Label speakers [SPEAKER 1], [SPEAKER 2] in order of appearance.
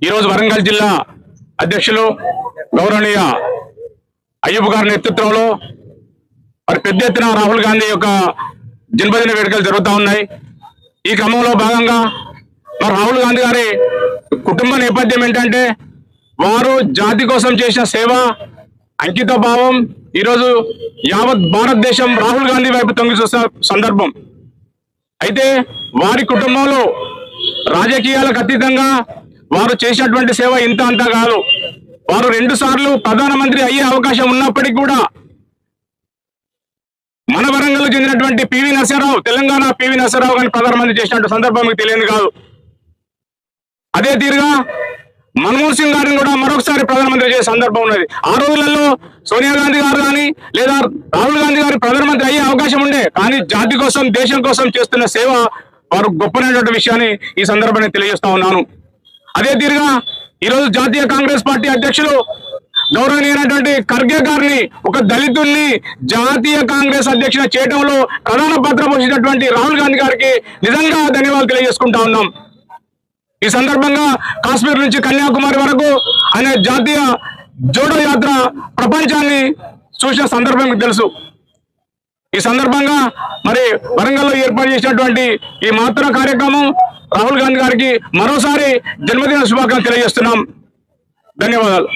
[SPEAKER 1] ఈరోజు వరంగల్ జిల్లా అధ్యక్షులు గౌరవనీయ అయ్యూబ్ గారి నేతృత్వంలో మరి పెద్ద ఎత్తున రాహుల్ గాంధీ యొక్క జన్మదిన వేడుకలు జరుగుతూ ఉన్నాయి. ఈ క్రమంలో భాగంగా మరి రాహుల్ గాంధీ గారి కుటుంబ నేపథ్యం ఏంటంటే వారు జాతి కోసం చేసిన సేవ, అంకిత భావం ఈరోజు యావత్ భారతదేశం రాహుల్ గాంధీ వైపు తొంగి చూసిన సందర్భం. అయితే వారి కుటుంబంలో రాజకీయాలకు అతీతంగా వారు చేసినటువంటి సేవ ఇంత అంతా కాదు. వారు 2 సార్లు ప్రధానమంత్రి అయ్యే అవకాశం ఉన్నప్పటికీ కూడా మన వరంగల్ చెందినటువంటి పివి నరసింహారావు, తెలంగాణ పివి నరసింహారావు గారిని ప్రధానమంత్రి చేసినట్టు సందర్భం మీకు తెలియదు కాదు. అదే తీరుగా మన్మోహన్ సింగ్ గారిని కూడా మరొకసారి ప్రధానమంత్రి చేసే సందర్భం ఉన్నది. ఆ రోజులలో సోనియా గాంధీ గారు కానీ లేదా రాహుల్ గాంధీ గారు ప్రధానమంత్రి అయ్యే అవకాశం ఉండే, కానీ జాతి కోసం దేశం కోసం చేస్తున్న సేవ వారు గొప్పనైనటువంటి విషయాన్ని ఈ సందర్భాన్ని తెలియజేస్తా ఉన్నాను. అదే తీరుగా ఈరోజు జాతీయ కాంగ్రెస్ పార్టీ అధ్యక్షులు గౌరవనీయమైనటువంటి ఖర్గే గారిని, ఒక దళితుల్ని జాతీయ కాంగ్రెస్ అధ్యక్షులు చేయడంలో ప్రధాన పాత్ర పోషించినటువంటి రాహుల్ గాంధీ గారికి నిజంగా ధన్యవాదాలు తెలియజేసుకుంటా ఉన్నాం. ఈ సందర్భంగా కాశ్మీర్ నుంచి కన్యాకుమారి వరకు ఆయన జాతీయ జోడో యాత్ర ప్రపంచాన్ని చూసిన సందర్భం మీకు తెలుసు. ఈ సందర్భంగా మరి వరంగల్లో ఏర్పాటు చేసినటువంటి ఈ మాతృ కార్యక్రమం రాహుల్ గాంధీ గారికి మరోసారి జన్మదిన శుభాకాంక్షలు తెలియజేస్తున్నాం. ధన్యవాదాలు.